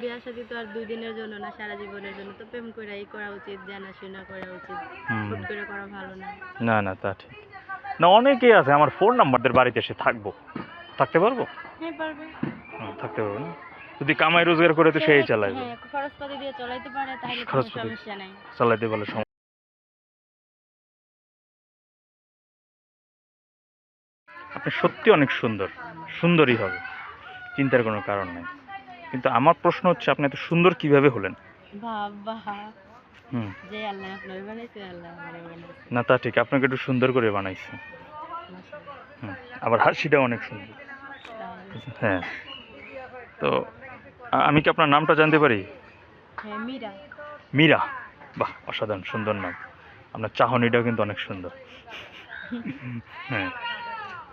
বিয়া শাদী তো আর 2 দিনের জন্য না, সারা জীবনের জন্য। তো প্রেম কইরাই করা উচিত, জানাশোনা করা উচিত। হুট করে করা ভালো না। না না তা ঠিক না, অনেকেই আছে আমার ফোন নাম্বারদের বাড়িতে এসে থাকতে পারবো? হ্যাঁ, পারবে। থাকতে পারবো না, যদি কামাই রোজগার করে তো সেই চালাইবে। হ্যাঁ, খরচপাতি দিয়ে চালাইতে পারে তাহলে কোনো খরচপাতি সমস্যা নাই। চালাইতে পারলে আপনি সত্যি অনেক সুন্দরই হবে, চিন্তার কোনো কারণ নাই। কিন্তু আমার প্রশ্ন হচ্ছে আপনি এত সুন্দর কিভাবে হলেন? বাবা, যে আল্লাহ আপনারে বানাইছে, আল্লাহ আমারে বানাইছে। না তা ঠিক, আপনাকে একটু সুন্দর করে বানাইছে। আবার হাসিটা অনেক সুন্দর। হ্যাঁ, তো আমি কি আপনার নামটা জানতে পারি? হ্যাঁ, মীরা। মীরা, বাহ অসাধারণ সুন্দর নাম। আপনার চাহনিটাও কিন্তু অনেক সুন্দর। হ্যাঁ,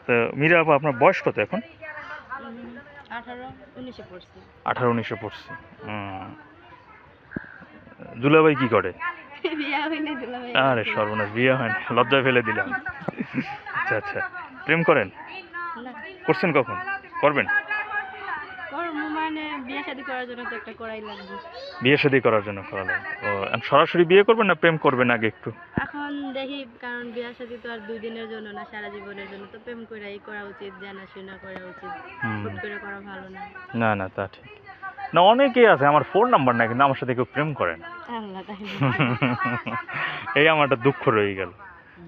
তো মীরা আপা আপনার বয়স কত এখন? 18-19 পড়ছি। 18-19 পড়ছি। দুলাভাই কি করে? বিয়া হয়নি দুলাভাই। আরে সর্বনাশ, বিয়ে হয়নি, লজ্জা ফেলে দিলাম। আচ্ছা আচ্ছা, প্রেম করেন? না। করছেন কখন? করবেন? করবো মানে বিয়ে শাদী করার জন্য তো একটা করাই লাগবে। বিয়ে শাদী করার জন্য করা লাগবে। ও, সরাসরি বিয়ে করবেন না প্রেম করবেন আগে একটু? এখন দেখি, কারণ বিয়ে শাদী তো আর 2 দিনের জন্য না, সারা জীবনের জন্য। তো প্রেম কইরাই করা উচিত, জানাশোনা করা উচিত। হুট করে করা ভালো না। না না তা ঠিক না, অনেকেই আছে আমার ফোন নাম্বার নাই কিন্তু আমার সাথে কেউ প্রেম করে না। আল্লাহ তাই। এই আমার একটা দুঃখ রয়ে গেল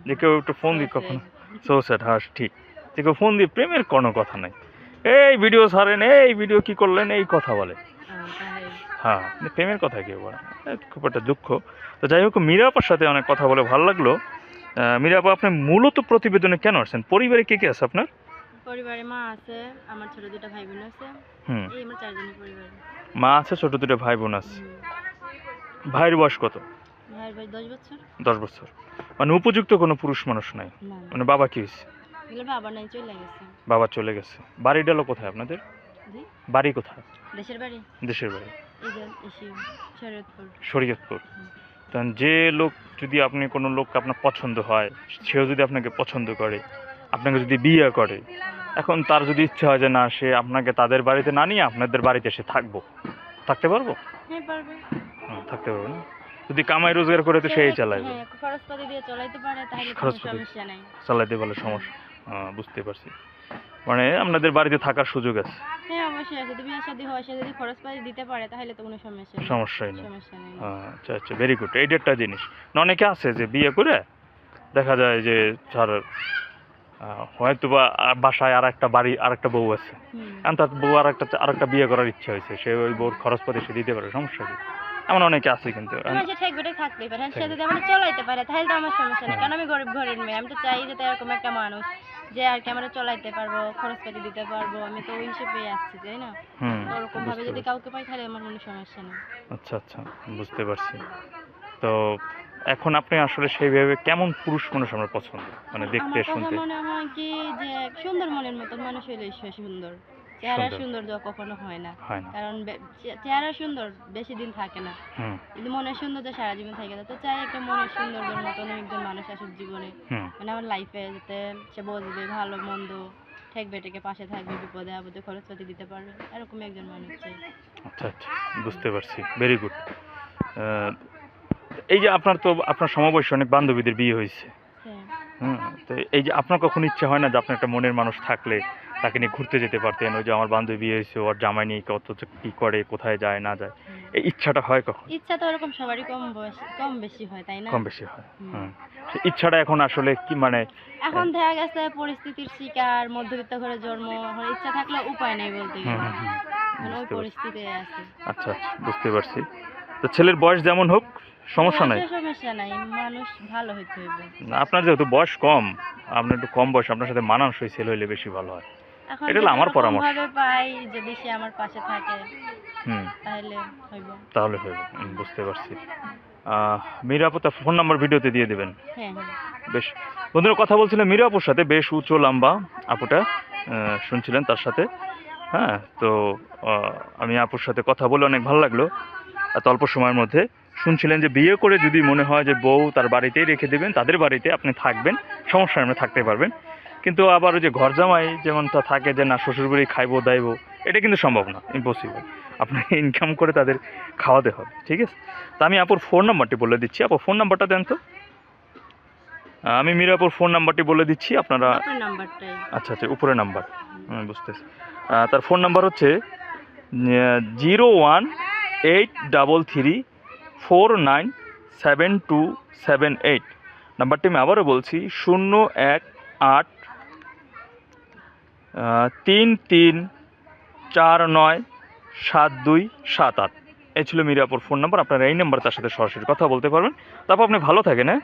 যে কেউ একটু ফোন দিয়ে কখনো সো স্যাড। হ্যাঁ ঠিক, যে কেউ ফোন দিয়ে প্রেমের কোনো কথা নাই, এই ভিডিও ছাড়েন, এই ভিডিও কি করলেন, এই কথা বলে। হ্যাঁ, প্রেমের কথা কেউ বলে না, খুব একটা দুঃখ। তো যাই হোক, মীরা আপার সাথে অনেক কথা বলে ভালো লাগলো। মীরা আপা, আপনি মূলত প্রতিবেদনে কেন আসছেন? পরিবারে কে কে আছে আপনার? পরিবারে মা আছে, আমার ছোট 2টা ভাই বোন আছে। এই আমার 4 জনের পরিবার। মা আছে, ছোট 2টা ভাই বোন আছে। ভাইয়ের বয়স কত? ভাইয়ের বয়স 10 বছর। 10 বছর, মানে উপযুক্ত কোনো পুরুষ মানুষ নাই? মানে বাবা কি হয়েছে? বাবা নাই, চলে গেছে। বাবা চলে গেছে। বাড়ি ডালো কোথায় আপনাদের? বাড়ি কোথায়? দেশের বাড়ি। দেশের বাড়ি শরীয়তপুর। শরীয়তপুর। তখন যে লোক, যদি আপনি কোনো লোক আপনার পছন্দ হয়, সেও যদি আপনাকে পছন্দ করে, আপনাকে যদি বিয়ে করে, এখন তার যদি ইচ্ছা হয় যে না, সে আপনাকে তাদের বাড়িতে না নিয়ে আপনাদের বাড়িতে এসে থাকতে পারবো? হ্যাঁ, পারবে। থাকতে পারবো না, যদি কামাই রোজগার করে তো সেই চালাইবে। হ্যাঁ, খরচপাতি দিয়ে চালাইতে পারে তাহলে কোনো সমস্যা নাই। চালাইতে পারলে সমস্যা। বুঝতে পারছি, মানে আপনাদের বাড়িতে থাকার সুযোগ আছে? হ্যাঁ, অবশ্যই আছে। যদি বিয়ে শাদী হয়, সে যদি খরচপাতি দিতে পারে তাহলে তো কোনো সমস্যাই নেই। আচ্ছা আচ্ছা, ভেরি গুড। এইটা একটা জিনিস, অনেকে আছে যে বিয়ে করে দেখা যায় যে তার হয়তো বা বাসায় আর একটা বউ আছে, তার বউ আর একটা বিয়ে করার ইচ্ছা হয়েছে, সে ওই বউর খরচপাতি সে দিতে পারে, সমস্যা কি? এমন অনেকে আছে কিন্তু। থাকতেই পারে, সে যদি আমার চলাইতে পারে তাহলে তো আমার সমস্যা নেই, কারণ আমি গরিব ঘরের মেয়ে। আমি তো চাই যে এরকম একটা মানুষ যে আর কি আমরা চলাইতে পারবো, খরচপাতি দিতে পারবো। আমি তো ওই হিসেবে আসছি, তাই না? ওরকম ভাবে যদি কাউকে পাই তাহলে আমার কোনো সমস্যা নেই। আচ্ছা আচ্ছা, বুঝতে পারছি। তো এখন আপনি আসলে সেইভাবে কেমন পুরুষ মানুষ আমার পছন্দ, মানে দেখতে শুনতে? মনে হয় কি যে সুন্দর মনের মতন মানুষ হইলে সুন্দর। চেহারা সুন্দর কখনো হয় না, কারণ চেহারা সুন্দর বেশি দিন থাকে না, কিন্তু মনের সৌন্দর্য সারা জীবন থাকে না। তো চাই একটা মনের সৌন্দর্যের মতন একজন মানুষ আসুক জীবনে, মানে আমার লাইফে, যাতে সে বসবে, ভালো মন্দ ঠেকবে, টেকে পাশে থাকবে, বিপদে আপদে খরচপাতি দিতে পারবে, এরকম একজন মানুষ চাই। আচ্ছা আচ্ছা, বুঝতে পারছি, ভেরি গুড। এই যে আপনার সমবয়সী অনেক বান্ধবীদের বিয়ে হয়েছে, তো এই যে আপনার কখন ইচ্ছা হয় না যে আপনার একটা মনের মানুষ থাকলে তাকে নিয়ে ঘুরতে যেতে পারতেন? ওই যে আমার বান্ধবী বিয়ে হয়েছে, ওর জামাই নিয়ে কত কি করে, কোথায় যায় না যায়, এই ইচ্ছাটা হয় কখন? ইচ্ছা তো এরকম সবারই কম বেশি হয়, তাই না? কম বেশি হয়। ইচ্ছাটা এখন আসলে কি, মানে এখন দেখা গেছে পরিস্থিতির শিকার, মধ্যবিত্ত ঘরে জন্ম, ইচ্ছা থাকলে উপায় নেই বলতে গেলে, ওই পরিস্থিতিতে আছে। আচ্ছা আচ্ছা, বুঝতে পারছি। তো ছেলের বয়স যেমন হোক সমস্যা নাই? সমস্যা নাই, মানুষ ভালো হইতে হইবে। আপনার যেহেতু বয়স কম, আপনার একটু কম বয়স, আপনার সাথে মানানসই ছেলে হইলে বেশি ভালো হয়, এটা হলো আমার পরামর্শ। পাই যদি সে আমার পাশে থাকে তাহলে হইব। বুঝতে পারছি। মীরা আপু, তার ফোন নাম্বার ভিডিওতে দিয়ে দেবেন? হ্যাঁ। বেশ, বন্ধুরা কথা বলছিলাম মীরা আপুর সাথে, বেশ উঁচু লম্বা আপুটা, শুনছিলেন তার সাথে। হ্যাঁ, তো আমি আপুর সাথে কথা বলে অনেক ভালো লাগলো। এত অল্প সময়ের মধ্যে শুনছিলেন যে বিয়ে করে যদি মনে হয় যে বউ তার বাড়িতেই রেখে দেবেন, তাদের বাড়িতে আপনি থাকবেন, সমস্যা আপনি থাকতে পারবেন। কিন্তু আবার ওই যে ঘর জামাই যেমনটা থাকে যে না শ্বশুরবাড়ি খাইবো দাইবো, এটা কিন্তু সম্ভব না, ইম্পসিবল। আপনাকে ইনকাম করে তাদের খাওয়াতে হবে, ঠিক আছে? তা আমি আপুর ফোন নাম্বারটি বলে দিচ্ছি। আপু ফোন নাম্বারটা দেন তো। আমি মিরাপুর ফোন নাম্বারটি বলে দিচ্ছি, আপনারা নাম্বারটাই। আচ্ছা আচ্ছা, উপরে নাম্বার বুঝতেছি। তার ফোন নাম্বার হচ্ছে 01833497278। নাম্বারটি আমি আবারও বলছি 01833497278। এই ছিল মিরাপুর ফোন নাম্বার। আপনারা এই নাম্বার তার সাথে সরাসরি কথা বলতে পারবেন। তারপর আপনি ভালো থাকেন, হ্যাঁ।